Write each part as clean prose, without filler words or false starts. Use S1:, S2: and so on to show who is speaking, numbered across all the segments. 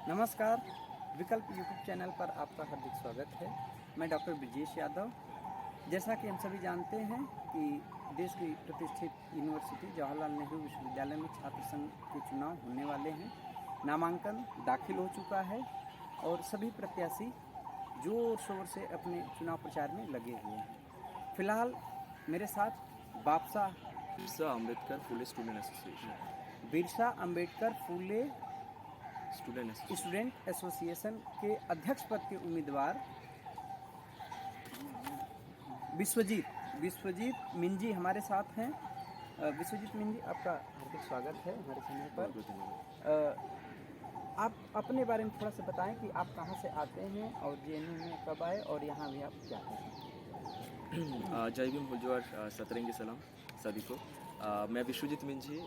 S1: नमस्कार, विकल्प YouTube channel पर आपका हार्दिक स्वागत है। मैं डॉक्टर ब्रजेश यादव। जैसा कि हम सभी जानते हैं कि देश की प्रतिष्ठित यूनिवर्सिटी जवाहरलाल नेहरू विश्वविद्यालय में छात्र संघ के चुनाव होने वाले हैं। नामांकन दाखिल हो चुका है और सभी प्रत्याशी जोर शोर से अपने चुनाव प्रचार में लगे हुए हैं। फिलहाल मेरे साथ बापसा
S2: बिरसा अम्बेडकर फुले स्टूडेंट एसोसिएशन
S1: बिरसा अम्बेडकर फुले
S2: स्टूडेंट
S1: स्टूडेंट एसोसिएशन के अध्यक्ष पद के उम्मीदवार विश्वजीत मिंजी हमारे साथ हैं। विश्वजीत मिंजी, आपका हार्दिक स्वागत है हमारे चैनल पर। आप अपने बारे में थोड़ा सा बताएं कि आप कहां से आते हैं और जेएनयू में कब आए और यहां भी आप क्या हैं।
S2: जय भीम हुजूर सतरंगी सलाम सभी को। मैं विश्वजीत मिंजी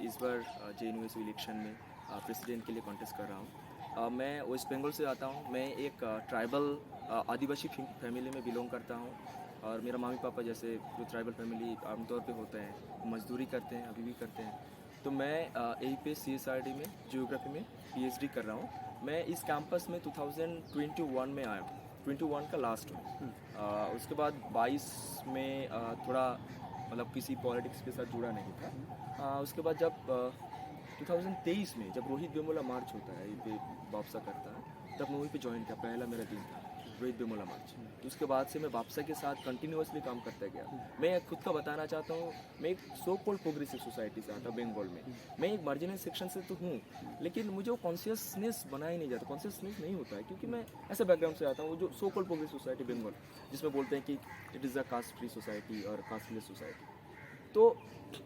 S2: इस बार जेएनयू इलेक्शन में प्रेसिडेंट के लिए कॉन्टेस्ट कर रहा हूँ। मैं वेस्ट बंगाल से आता हूँ। मैं एक ट्राइबल आदिवासी फैमिली में बिलोंग करता हूँ और मेरा मम्मी पापा जैसे जो ट्राइबल फैमिली आमतौर पे होते हैं मजदूरी करते हैं, अभी भी करते हैं। तो मैं यहीं पे CSRD में जियोग्राफी में PhD कर रहा हूँ। मैं इस कैंपस में 2021 में आया हूँ, 21 का लास्ट में। उसके बाद 22 में थोड़ा मतलब किसी पॉलिटिक्स के साथ जुड़ा नहीं था। उसके बाद जब 2023 में जब रोहित वेमुला मार्च होता है, ये पे वापसा करता है, तब मैं वहीं पे ज्वाइन किया। पहला मेरा दिन था रोहित वेमुला मार्च। तो उसके बाद से मैं वापसा के साथ कंटिन्यूसली काम करता गया। मैं खुद का बताना चाहता हूँ, मैं एक सो कॉल्ड प्रोग्रेसिव सोसाइटी से आता बंगाल में। मैं एक मार्जिनल सेक्शन से तो हूँ, लेकिन मुझे वो कॉन्शियसनेस बनाया नहीं जाता, कॉन्शियसनेस नहीं होता है, क्योंकि मैं ऐसे बैकग्राउंड से आता हूँ जो so called progressive society Bengal, जिसमें बोलते हैं कि it is a caste free society और कास्टलेस सोसाइटी। तो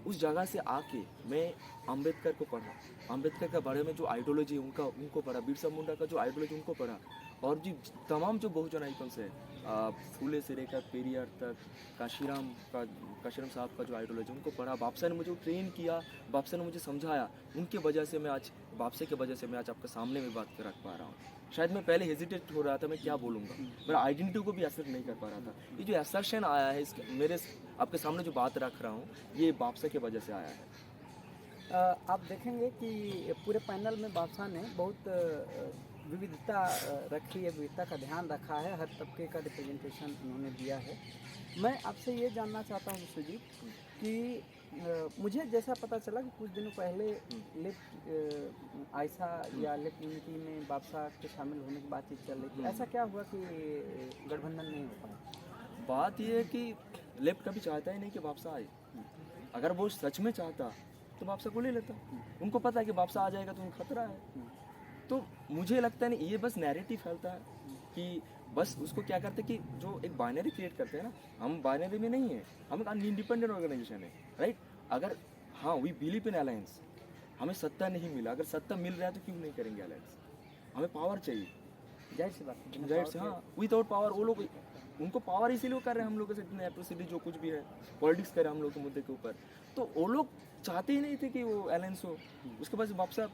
S2: उस जगह से आके मैं अंबेडकर को पढ़ा, अंबेडकर के बारे में जो आइडियोलॉजी उनको पढ़ा, बिरसा मुंडा का जो आइडियोलॉजी उनको पढ़ा, और जी तमाम जो बहुजन आइकन्स है, फूले से लेकर पेरियार तक, काशीराम साहब का जो आइडियोलॉजी उनको पढ़ा। बापसा ने मुझे ट्रेन किया, बापसा ने मुझे समझाया। उनके वजह से मैं आज बापसे के वजह से मैं आज आपके सामने में बात रख पा रहा हूँ। शायद मैं पहले हेजिटेट हो रहा था, मैं क्या बोलूँगा, मेरा आइडेंटिटी को भी असर नहीं कर पा रहा था। ये जो असर्शन आया है इसके मेरे आपके सामने जो बात रख रहा हूँ, ये बापसा की वजह से आया है।
S1: आप देखेंगे कि पूरे पैनल में बादशाह ने बहुत विविधता रखी है, विविधता का ध्यान रखा है, हर तबके का रिप्रेजेंटेशन उन्होंने दिया है। मैं आपसे ये जानना चाहता हूँ विश्वजीत कि मुझे जैसा पता चला कि कुछ दिनों पहले लेफ्ट आयशा या लेफ्ट यूनिटी में बादशाह के शामिल होने की बातचीत चल रही थी। ऐसा क्या हुआ कि गठबंधन नहीं हो पाया?
S2: बात यह है कि लेफ्ट कभी चाहता ही नहीं कि वापसा आए। अगर वो सच में चाहता तो वापसा को ले लेता। उनको पता है कि वापसा आ जाएगा तो उनको खतरा है। तो मुझे लगता है नहीं, ये बस नैरेटिव फैलता है कि बस उसको क्या करते कि जो एक बाइनरी क्रिएट करते हैं ना, हम बाइनरी में नहीं है, हम एक इंडिपेंडेंट ऑर्गेनाइजेशन है, राइट। अगर हाँ वी बिलीव इन अलायंस, हमें सत्ता नहीं मिला, अगर सत्ता मिल रहा है तो क्यों नहीं करेंगे अलायंस। हमें पावर चाहिए,
S1: जाहिर सी बात है,
S2: जाहिर से। हाँ, विदाउट पावर वो लोग, उनको पावर इसीलिए कर रहे हैं हम लोगों से इतने एट्रोसिटी जो कुछ भी है, पॉलिटिक्स कर रहे हैं हम लोग के मुद्दे के ऊपर। तो वो लोग चाहते ही नहीं थे कि वो अलायंस हो। उसके बाद वापस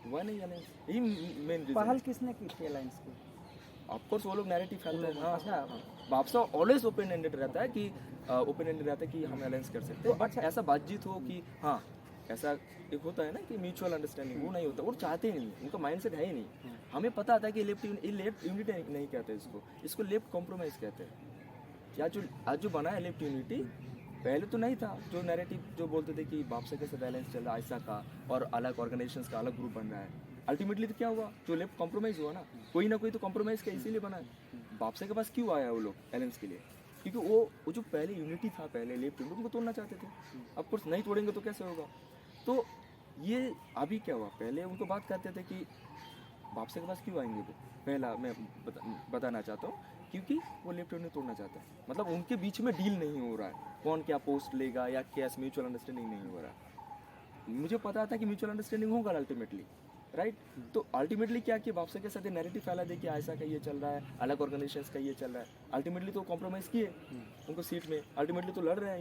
S2: हुआ नहीं अलायंस, यही मेन रीजन।
S1: पहल किसने की थी अलायंस की?
S2: ऑफकोर्स वो लोग नैरेटिव फैलते हैं।
S1: अच्छा,
S2: वापसा ऑलवेज ओपन एंडेड रहता है कि ओपन एंडेड रहता है कि हम अलायंस कर सकते हैं, बट ऐसा बातचीत हो कि हाँ ऐसा एक होता है ना कि म्यूचुअल अंडरस्टैंडिंग, वो नहीं होता। वो चाहते ही नहीं, उनका माइंडसेट है ही नहीं। हमें पता था कि लेफ्ट यूनिटी नहीं कहते इसको लेफ्ट कॉम्प्रोमाइज़ कहते हैं। या जो आज जो बना है लेफ्ट यूनिटी, पहले तो नहीं था। जो नैरेटिव जो बोलते थे कि वापसा कैसे बैलेंस चल रहा है ऐसा का, और अलग ऑर्गेनाइजेशंस का अलग ग्रुप बन रहा है। अल्टीमेटली तो क्या हुआ, जो लेफ्ट कॉम्प्रोमाइज़ हुआ ना, कोई ना कोई तो कॉम्प्रोमाइज़ का इसीलिए बना है। वापसा के पास क्यों आया वो लोग अलायंस के लिए? क्योंकि वो जो पहले यूनिटी था, पहले लेफ्ट यूनिटी, उनको तोड़ना चाहते थे। ऑफ कोर्स नहीं तोड़ेंगे तो कैसे होगा। तो ये अभी क्या हुआ, पहले उनको बात करते थे कि वापसी के पास क्यों आएंगे वो, पहला मैं बताना चाहता हूँ, क्योंकि वो लेफ्ट यूनिटी तोड़ना चाहता है। मतलब उनके बीच में डील नहीं हो रहा है, कौन क्या पोस्ट लेगा या कैस, म्यूचुअल अंडरस्टैंडिंग नहीं हो रहा है। मुझे पता था कि म्यूचुअल अंडरस्टैंडिंग होगा अल्टीमेटली, राइट। तो अल्टीमेटली क्या कि वापसी के साथ नैरेटिव फैला दे कि ऐसा का ये चल रहा है, अलग ऑर्गेनाइजेशंस का ये चल रहा है। अल्टीमेटली तो कॉम्प्रोमाइज़ किए उनको सीट में, अल्टीमेटली तो लड़ रहे हैं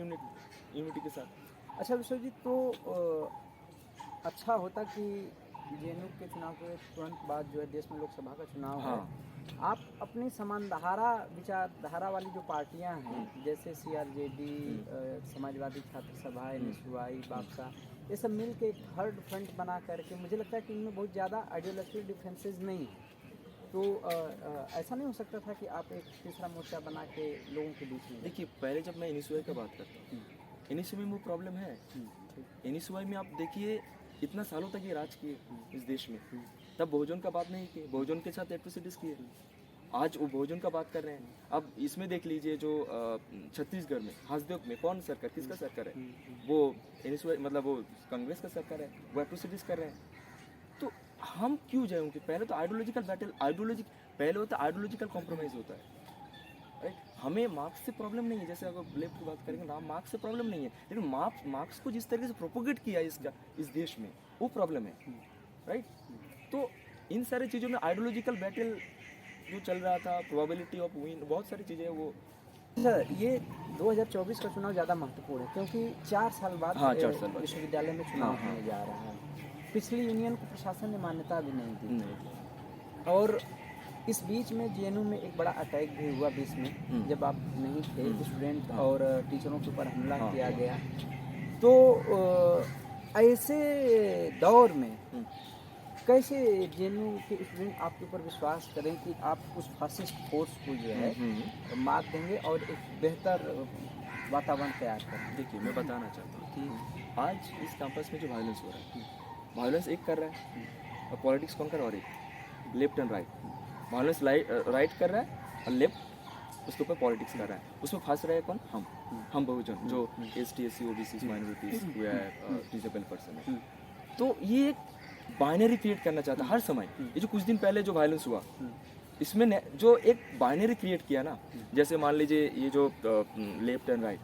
S2: यूनिटी के साथ।
S1: अच्छा विश्वजीत, तो अच्छा होता कि जेएनयू के चुनाव के तुरंत बाद जो है देश में लोकसभा का चुनाव है। आप अपनी समानधारा विचारधारा वाली जो पार्टियां हैं, जैसे CRJD, समाजवादी छात्र सभा, NSUI, बापसा, ये सब मिल के एक थर्ड फ्रंट बना करके, मुझे लगता है कि इनमें बहुत ज़्यादा आइडियोलॉजिकल डिफरेंसेस नहीं है। तो ऐसा नहीं हो सकता था कि आप एक तीसरा मोर्चा बना के लोगों के बीच में?
S2: देखिए, पहले जब मैं एनएसयूआई की बात करता हूँ, एनएसयूआई में वो प्रॉब्लम है।
S1: ठीक।
S2: एनएसयूआई में आप देखिए इतना सालों तक ये राज किए इस देश में, तब बहुजन का बात नहीं किए, बहुजन के साथ एट्रोसिटीज किए। आज वो बहुजन का बात कर रहे हैं। अब इसमें देख लीजिए जो छत्तीसगढ़ में हसदेव में कौन सरकार, किसका सरकार है? वो एनएसयूआई मतलब वो कांग्रेस का सरकार है, वो एट्रोसिटीज कर रहे हैं। तो हम क्यों जाए उनके? पहले तो आइडियोलॉजिकल बैटल, पहले होता है आइडियोलॉजिकल कॉम्प्रोमाइज होता है, राइट? हमें मार्क्स से प्रॉब्लम नहीं है, जैसे अगर लेफ्ट की बात करेंगे ना, मार्क्स से प्रॉब्लम नहीं है, लेकिन मार्क्स को जिस तरीके से प्रोपोगेट किया इस देश में, वो प्रॉब्लम है, राइट? तो इन सारी चीज़ों में आइडियोलॉजिकल बैटल जो चल रहा था, प्रोबेबिलिटी ऑफ विन, बहुत सारी चीज़ें वो।
S1: सर, ये 2024 का चुनाव ज़्यादा महत्वपूर्ण है क्योंकि 4 साल बाद
S2: हाँ, 4 साल बाद
S1: विश्वविद्यालय में चुनाव
S2: हाँ,
S1: होने जा रहा है। पिछली यूनियन को प्रशासन ने मान्यता भी नहीं दी
S2: नहीं।
S1: और इस बीच में जेएनयू में एक बड़ा अटैक भी हुआ बीच में, जब आप नहीं थे, स्टूडेंट और टीचरों के ऊपर हमला किया गया। तो ऐसे दौर में कैसे जेएनयू के स्टूडेंट आपके ऊपर विश्वास करें कि आप उस फासिस्ट फोर्स को जो है मात देंगे और एक बेहतर वातावरण तैयार करें?
S2: देखिए, मैं बताना चाहता हूँ कि आज इस कैंपस में जो वायलेंस हो रहा है, वायलेंस एक कर रहा है और पॉलिटिक्स कौन कर रहा है? और एक left and right. Violence right कर रहा है और लेफ्ट उसके ऊपर पॉलिटिक्स कर रहा है। उसमें फंस रहे हैं कौन? हम बहुजन, जो ST SC OBC माइनॉरिटीज हुआ है, डिसेबल पर्सन है। तो ये एक बाइनरी क्रिएट करना चाहता है हर समय। ये जो कुछ दिन पहले जो वायलेंस हुआ, इसमें जो एक बाइनरी क्रिएट किया ना, जैसे मान लीजिए ये जो लेफ्ट एंड राइट,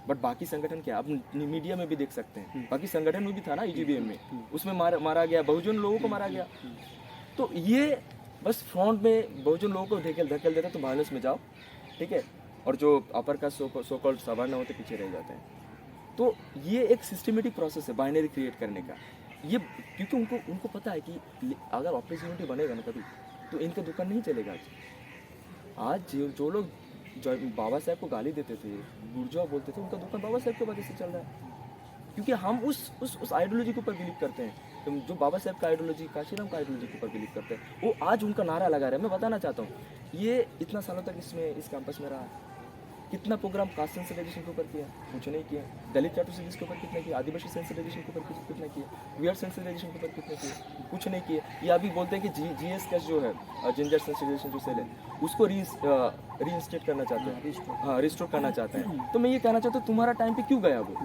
S2: बट बाकी संगठन क्या, आप मीडिया में भी देख सकते हैं, बाकी संगठन में भी था ना EGBM में, उसमें मारा गया, बहुजन लोगों को मारा गया। तो ये बस फ्रंट में बहुजन लोगों को धकेल देता, तुम वायलेंस में जाओ, ठीक है, और जो अपर का सो कॉल्ड सवर्ण होते पीछे रह जाते हैं। तो ये एक सिस्टमेटिक प्रोसेस है बाइनरी क्रिएट करने का। ये क्योंकि उनको पता है कि अगर अपॉर्चुनिटी बनेगा ना कभी, तो इनका दुकान नहीं चलेगा। आज जो लोग बाबा साहब को गाली देते थे, बुर्जुआ बोलते थे, उनका दुकान बाबा साहब की वजह से चल रहा है, क्योंकि हम उस आइडियोलॉजी के ऊपर बिलीव करते हैं। तो जो बाबा साहब का आइडियोलॉजी, काशीराम का आइडियोलॉजी के ऊपर बिलीव करते हैं, वो आज उनका नारा लगा रहे हैं। मैं बताना चाहता हूँ, ये इतना सालों तक इस कैंपस में रहा, कितना प्रोग्राम कास्ट सेंसिटाइजेशन के ऊपर किया? कुछ नहीं किया। दलित एट्रोसिटीज के ऊपर कितना किया? आदिवासी सेंसिटाइजेशन के ऊपर कितना किया? वीआर सेंसिटाइजेशन के ऊपर कितना किया? कुछ नहीं किया। ये अभी बोलते हैं कि GS का जो है जिंजर सेंसिटाइजेशन जो सेल है, उसको रीइंस्टेट करना चाहते हैं, हाँ, रिस्टोर करना चाहते हैं। तो मैं ये कहना चाहता हूँ, तुम्हारा टाइम पे क्यों गया वो?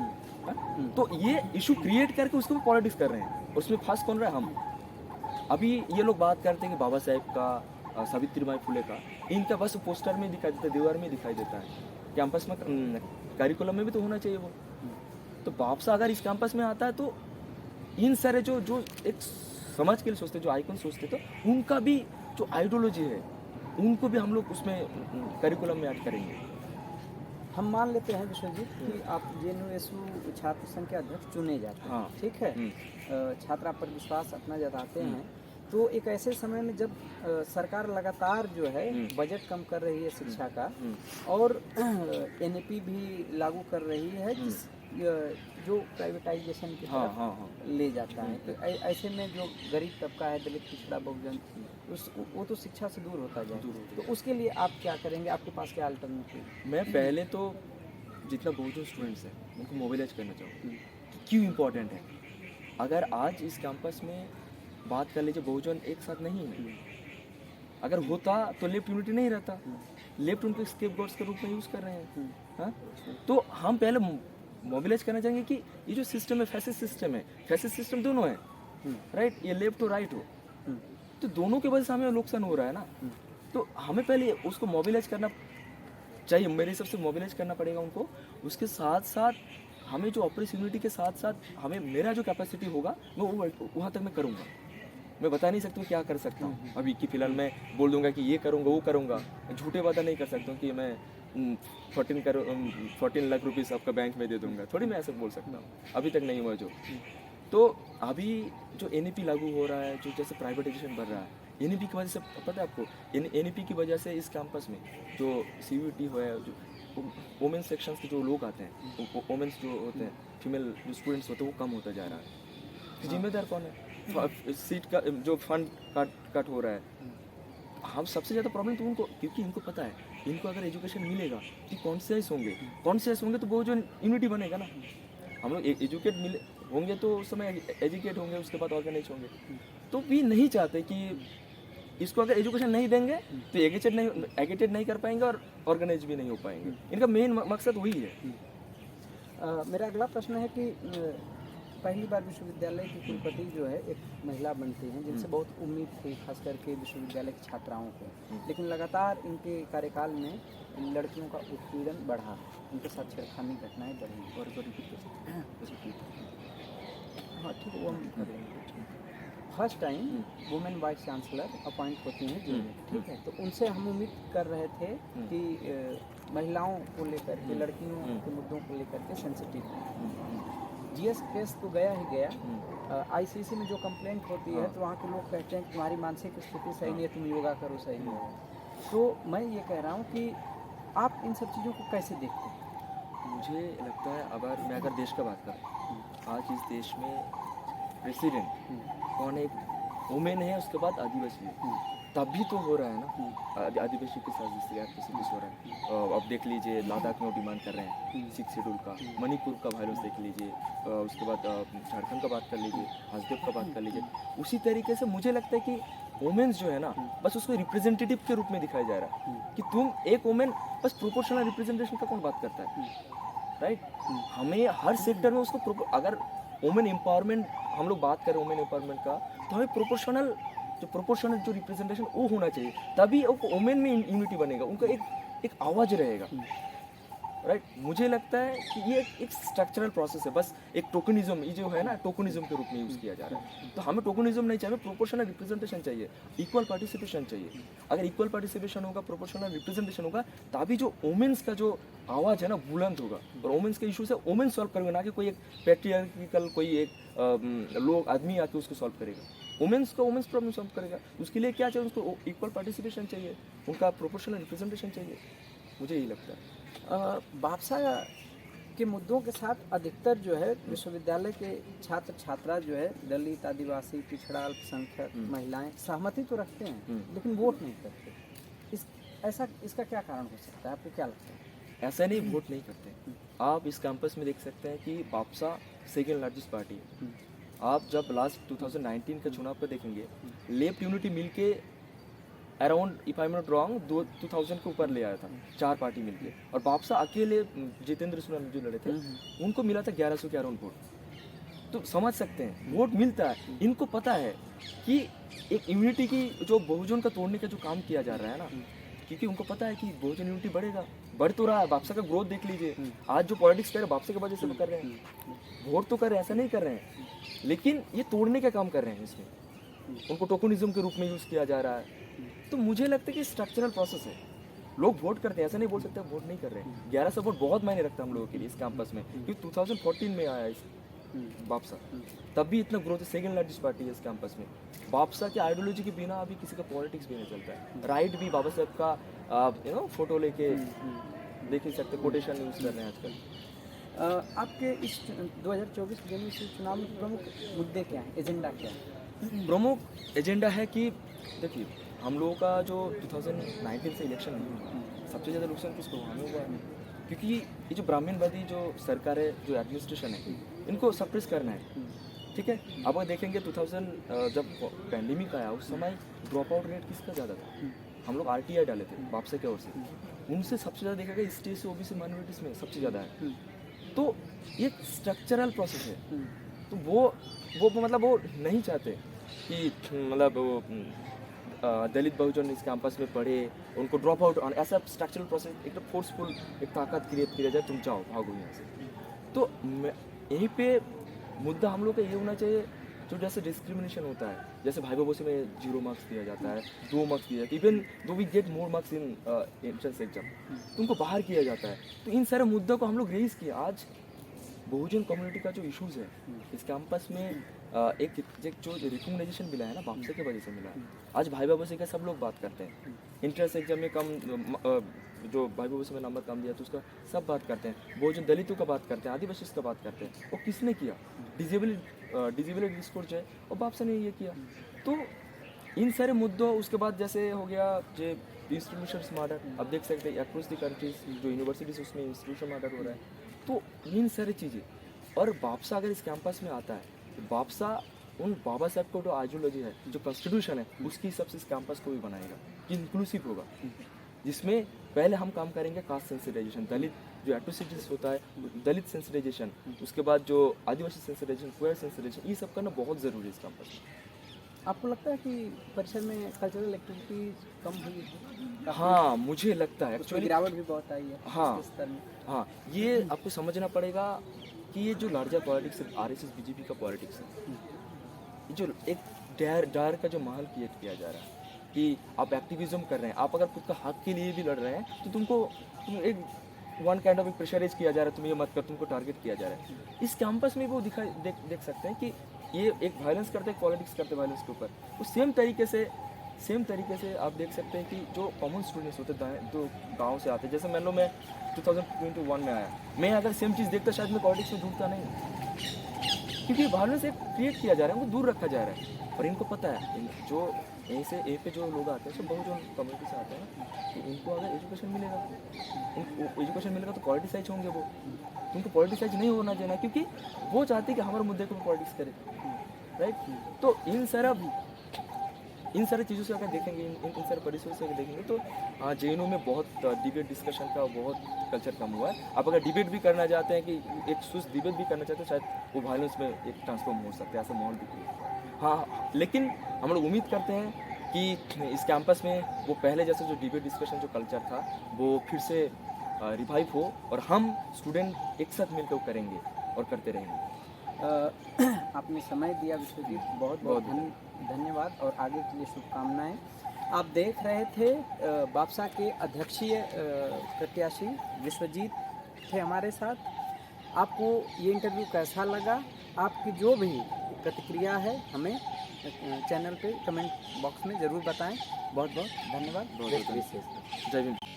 S2: तो ये इशू क्रिएट करके उसको पॉलिटिक्स कर रहे हैं, और उसमें फंस कौन रहा है? हम। अभी ये लोग बात करते हैं कि बाबा साहेब का, सावित्रीबाई फुले का, इनका बस पोस्टर में दिखाई देता है, दीवार में दिखाई देता है। कैंपस में करिकुलम में भी तो होना चाहिए वो। तो बापसा अगर इस कैंपस में आता है, तो इन सारे जो एक समाज के लिए सोचते, जो आइकन सोचते, तो उनका भी जो आइडियोलॉजी है, उनको भी हम लोग उसमें करिकुलम में ऐड करेंगे।
S1: हम मान लेते हैं विश्वजीत कि आप JNU छात्र संघ के अध्यक्ष चुने जाते हैं,
S2: हाँ।
S1: ठीक है, छात्र आप पर विश्वास अपना जताते हैं, तो एक ऐसे समय में जब सरकार लगातार जो है बजट कम कर रही है शिक्षा का, और NAP भी लागू कर रही है जो प्राइवेटाइजेशन की तरफ ले जाता है, तो ऐसे में जो गरीब तबका है, दलित पिछड़ा बहुजन, वो तो शिक्षा से दूर होता जाए। तो उसके लिए आप क्या करेंगे? आपके पास क्या अल्टरनेटिव?
S2: मैं पहले तो जितना बहुजन स्टूडेंट्स हैं उनको मोबिलाइज करना चाहूँगा कि क्यों इम्पोर्टेंट है। अगर आज इस कैंपस में बात कर लीजिए, बहुजन एक साथ नहीं है। अगर होता तो लेफ्ट यूनिटी नहीं रहता। लेफ्ट उनको स्केपगोट्स के रूप में यूज़ कर रहे हैं। हाँ, तो हम पहले मोबिलाइज करना चाहेंगे कि ये जो सिस्टम है, फैसिस्ट सिस्टम है, फैसिस्ट सिस्टम दोनों है, राइट, ये लेफ्ट हो राइट हो, तो दोनों की वजह से हमें नुकसान हो रहा है ना। तो हमें पहले उसको मोबिलाइज करना चाहिए, मेरे हिसाब से मोबिलाइज करना पड़ेगा उनको। उसके साथ साथ हमें जो अपॉर्चुनिटी के साथ साथ हमें, मेरा जो कैपेसिटी होगा मैं वो वहाँ तक मैं करूँगा। मैं बता नहीं सकता हूँ क्या कर सकता हूँ अभी कि फ़िलहाल मैं बोल दूंगा कि ये करूँगा वो करूँगा। झूठे वादा नहीं कर सकता हूँ कि मैं 14 लाख रुपीस आपका बैंक में दे दूंगा, थोड़ी मैं ऐसा बोल सकता हूँ। अभी तक नहीं हुआ जो। तो अभी जो NAP लागू हो रहा है, जो जैसे प्राइवेटाइजेशन बढ़ रहा है, NAP की वजह से, पता है आपको, NAP की वजह से इस कैंपस में जो CUET हुआ है, जो वुमेन्स सेक्शंस के जो लोग आते हैं, वुमेन्स जो होते हैं, फीमेल जो स्टूडेंट्स होते हैं, वो कम होता जा रहा है। तो जिम्मेदार कौन है? सीट का जो फंड कट हो रहा है, हम सबसे ज़्यादा प्रॉब्लम तो उनको, क्योंकि इनको पता है इनको अगर एजुकेशन मिलेगा तो कॉन्शियस होंगे तो वो जो यूनिटी बनेगा ना। हम लोग एजुकेट मिले होंगे तो उस समय एजुकेट होंगे, उसके बाद ऑर्गेनाइज होंगे। तो भी नहीं चाहते कि इसको अगर एजुकेशन नहीं देंगे तो एजुकेट नहीं कर पाएंगे और ऑर्गेनाइज भी नहीं हो पाएंगे। इनका मेन मकसद वही है।
S1: मेरा अगला प्रश्न है कि पहली बार विश्वविद्यालय की कुलपति जो है एक महिला बनती हैं, जिनसे बहुत उम्मीद थी खास करके विश्वविद्यालय की छात्राओं को, लेकिन लगातार इनके कार्यकाल में लड़कियों का उत्पीड़न बढ़ा, उनके साथ छेड़खानी घटनाएं बढ़ी। और हाँ ठीक है, वो हम कर लेंगे। First time women vice chancellor appoint होती हैं जो, ठीक है, तो उनसे हम उम्मीद कर रहे थे कि महिलाओं को लेकर के, लड़कियों के मुद्दों को लेकर के सेंसिटिव हैं। जीएस केस तो गया ही गया, आईसीसी में जो कंप्लेंट होती है तो वहाँ के लोग कहते हैं कि तुम्हारी मानसिक स्थिति सही नहीं है, तुम योगा करो, सही नहीं है। तो मैं ये कह रहा हूँ कि आप इन सब चीज़ों को कैसे देखते हैं?
S2: मुझे लगता है मैं अगर देश का बात करूँ, आज इस देश में प्रेसिडेंट कौन, एक वुमेन है, उसके बाद आदिवासी है, तब भी तो हो रहा है ना। आदिवासी के साथ जिससे हो रहा है। अब देख लीजिए लद्दाख में वो डिमांड कर रहे हैं 6 शेड्यूल का, मणिपुर का वायलेंस देख लीजिए, उसके बाद झारखंड का बात कर लीजिए, हसदेव का बात कर लीजिए। उसी तरीके से मुझे लगता है कि वुमेन्स जो है ना, बस उसको रिप्रेजेंटेटिव के रूप में दिखाया जा रहा है कि तुम एक वुमेन, बस प्रोपोर्शनल रिप्रेजेंटेशन का कौन बात करता है, राइट? हमें हर सेक्टर में उसको, अगर वुमेन एम्पावरमेंट हम लोग बात करें वुमेन एम्पावरमेंट का, तो हमें प्रोपोर्शनल जो रिप्रेजेंटेशन वो होना चाहिए, तभी वुमेन में यूनिटी बनेगा, उनका एक आवाज़ रहेगा, राइट? मुझे लगता है कि ये एक स्ट्रक्चरल प्रोसेस है, बस एक टोकनिज्म, ये जो है ना टोकनिज्म के रूप में यूज़ किया जा रहा है। तो हमें टोकनिज्म नहीं चाहिए, हमें प्रोपोर्शनल रिप्रेजेंटेशन चाहिए, इक्वल पार्टिसिपेशन चाहिए। अगर इक्वल पार्टिसिपेशन होगा, प्रोपोर्शनल रिप्रेजेंटेशन होगा, तभी जो वुमेन्स का जो आवाज़ है ना बुलंद होगा, और वुमेन्स के इशूज़ है वुमेन सॉल्व करेंगे, ना कि कोई एक पैट्रियार्किकल कोई एक लोग आदमी आके उसको सॉल्व करेगा। वुमेन्स प्रॉब्लम सॉल्व करेगा। उसके लिए क्या चाहिए? उसको इक्वल पार्टिसिपेशन चाहिए, उनका प्रोपोर्शनल रिप्रेजेंटेशन चाहिए, मुझे यही लगता है।
S1: भाषा के मुद्दों के साथ अधिकतर जो है विश्वविद्यालय के छात्र छात्रा जो है दलित, आदिवासी, पिछड़ा, अल्पसंख्यक, महिलाएं सहमति तो रखते हैं लेकिन वोट नहीं करते। इसका क्या कारण हो सकता है, आपको क्या लगता है?
S2: ऐसा नहीं, वोट नहीं करते। आप इस कैंपस में देख सकते हैं कि भापसा सेकेंड लार्जेस्ट पार्टी है। आप जब लास्ट 2019 के चुनाव पर देखेंगे, लेफ्ट यूनिटी मिलके around, if I am not wrong, 2000 के ऊपर ले आया था, 4 पार्टी मिलके। और भापसा अकेले जितेंद्र सिन्हा जो लड़े थे उनको मिला था 1100 के अराउंड वोट। तो समझ सकते हैं वोट मिलता है। इनको पता है कि एक यूनिटी की जो बहुजन का तोड़ने का जो काम किया जा रहा है ना, क्योंकि उनको पता है कि बहुजन यूनिटी बढ़ेगा, बढ़ तो रहा है। भापसा का ग्रोथ देख लीजिए, आज जो पॉलिटिक्स कर रहे हैं भापसा की वजह से कर रहे हैं। वोट तो कर रहे हैं, ऐसा नहीं कर रहे हैं, लेकिन ये तोड़ने का काम कर रहे हैं। इसमें उनको टोकनिज्म के रूप में यूज़ किया जा रहा है। तो मुझे लगता है कि स्ट्रक्चरल प्रोसेस है। लोग वोट करते हैं, ऐसा नहीं बोल सकते वोट नहीं कर रहे हैं। 1100 वोट बहुत मायने रखता है हम लोगों के लिए इस कैंपस में, क्योंकि 2014 में आया इस भापसा, तब भी इतना ग्रोथ है। सेकेंड लार्जेस्ट पार्टी है इस कैंपस में। भापसा के आइडियोलॉजी के बिना अभी किसी का पॉलिटिक्स भी नहीं चलता है। राइट भी बाबा साहब का फोटो लेके देख ही सकते, कोटेशन यूज़ कर रहे हैं आजकल।
S1: आपके इस 2024 जनरल चुनाव में प्रमुख मुद्दे क्या हैं, एजेंडा क्या है?
S2: प्रमुख एजेंडा है कि देखिए, हम लोगों का जो 2019 से इलेक्शन नहीं हुआ, सबसे ज़्यादा नुकसान किसको हमें हुआ है, क्योंकि ये जो ब्राह्मणवादी जो सरकार है, जो एडमिनिस्ट्रेशन है, इनको सप्रेस करना है। ठीक है, अब अगर देखेंगे 2000 जब पैंडेमिक आया, उस समय ड्रॉप आउट रेट किसका ज़्यादा था? हम लोग RTI डाले थे भापसा की ओर से, उनसे सबसे ज़्यादा देखा गया ST से OBC माइनॉरिटीज़ में सबसे ज़्यादा है। तो ये स्ट्रक्चरल प्रोसेस है। तो वो मतलब वो नहीं चाहते कि मतलब वो दलित बहुजन इस कैंपस में पढ़े, उनको ड्रॉप आउट, ऐसा स्ट्रक्चरल प्रोसेस एक फोर्सफुल एक ताकत क्रिएट किया जाए, तुम जाओ भागो यहाँ से। तो यहीं पे मुद्दा हम लोग का ये होना चाहिए, जो जैसे डिस्क्रिमिनेशन होता है, जैसे भाई बहू में 0 मार्क्स दिया जाता है, 2 मार्क्स दिया जाता है, even though we get more marks in entrance exam, तो उनको बाहर किया जाता है। तो इन सारे मुद्दों को हम लोग रेज किए। आज बहुजन कम्युनिटी का जो इश्यूज़ है इस कैंपस में, एक जो रिकमेंडेशन मिला है ना भापसा की वजह से मिला है। आज भाई बाबू से क्या सब लोग बात करते हैं, इंट्रेंस एग्जाम में कम जो भाई बाबू से मैंने नंबर काम दिया तो उसका सब बात करते हैं, बहुजन दलितों का बात करते हैं, आदिवासी का बात करते हैं। और किसने किया? डिजेबल डिस्कोर्स है और बापसा ने ये किया। तो इन सारे मुद्दों, उसके बाद जैसे हो गया जो इंस्टीट्यूशंस मर्डर, अब देख सकते हैं अक्रॉस द कंट्रीज जो यूनिवर्सिटीज उसमें इंस्टीट्यूशन मर्डर हो रहा है। तो इन सारी चीज़ें, और बापसा अगर इस कैंपस में आता है तो बापसा उन बाबा साहब को जो आइडियोलॉजी है, जो कॉन्स्टिट्यूशन है, उसके हिसाब से इस कैंपस को भी बनाएगा कि इंक्लूसिव होगा, जिसमें पहले हम काम करेंगे कास्ट सेंसिटाइजेशन, दलित जो एट्रोसिटीज होता है, दलित सेंसिटाइजेशन, उसके बाद जो आदिवासी सेंसिटाइजेशन, क्वेयर सेंसिटाइजेशन, ये सब करना बहुत ज़रूरी है इस कैंपस में।
S1: आपको लगता है कि परिसर में कल्चरल एक्टिविटीज कम हुई है?
S2: हाँ, मुझे लगता है
S1: उसमें
S2: एक्चुअली
S1: गिरावट भी बहुत आई है
S2: हाँ।
S1: इस स्तर में।
S2: हाँ, ये आपको समझना पड़ेगा कि ये जो लार्जर पॉलिटिक्स है, आरएसएस बीजेपी का पॉलिटिक्स है, ये जो एक डार का जो माहौल क्रिएट किया जा रहा है कि आप एक्टिविज्म कर रहे हैं, आप अगर खुद का हक के लिए भी लड़ रहे हैं तो तुम एक वन काइंड ऑफ प्रेशराइज किया जा रहा है, तुम ये मत कर, तुमको टारगेट किया जा रहा है। इस कैंपस में वो देख सकते हैं कि ये एक वायलेंस करते हैं, पॉलिटिक्स करते हैं वायलेंस के ऊपर। वो सेम तरीके से आप देख सकते हैं कि जो कॉमन स्टूडेंट्स होते हैं जो गाँव से आते हैं, जैसे मान लो मैं 2021 में आया, मैं अगर सेम चीज़ देखता शायद मैं पॉलिटिक्स में जुड़ता नहीं, क्योंकि वायलेंस एक क्रिएट किया जा रहा है, उनको दूर रखा जा रहा है। और इनको पता है, जो यहीं से ए पे जो लोग आते हैं सब बहुजन कम्युनिटी से आते हैं ना, तो इनको अगर एजुकेशन मिलेगा तो पॉलिटिसाइज होंगे वो, तो उनको पॉलिटिसाइज नहीं होना चाहिए, क्योंकि वो चाहते हैं कि हमारे मुद्दे को पॉलिटिक्स करे, राइट। तो इन सारी चीज़ों से अगर देखेंगे, इन सारे परिसरों से अगर देखेंगे तो जेएनयू में बहुत डिबेट डिस्कशन का बहुत कल्चर कम हुआ है। आप अगर डिबेट भी करना चाहते हैं कि एक सुस्त डिबेट भी करना चाहते हैं, शायद वो वायलेंस में एक ट्रांसफॉर्म हो सकता है, ऐसा माहौल भी क्रिएट हुआ है। हाँ, लेकिन हम लोग उम्मीद करते हैं कि इस कैंपस में वो पहले जैसे जो डिबेट डिस्कशन जो कल्चर था वो फिर से रिवाइव हो, और हम स्टूडेंट एक साथ मिलकर करेंगे और करते रहेंगे।
S1: आपने समय दिया विश्वजीत, बहुत बहुत धन्यवाद और आगे के लिए शुभकामनाएं। आप देख रहे थे बापसा के अध्यक्षीय प्रत्याशी विश्वजीत थे हमारे साथ। आपको ये इंटरव्यू कैसा लगा? आपकी जो भी प्रतिक्रिया है हमें चैनल पे कमेंट बॉक्स में ज़रूर बताएं। बहुत बहुत धन्यवाद।
S2: जय हिंद।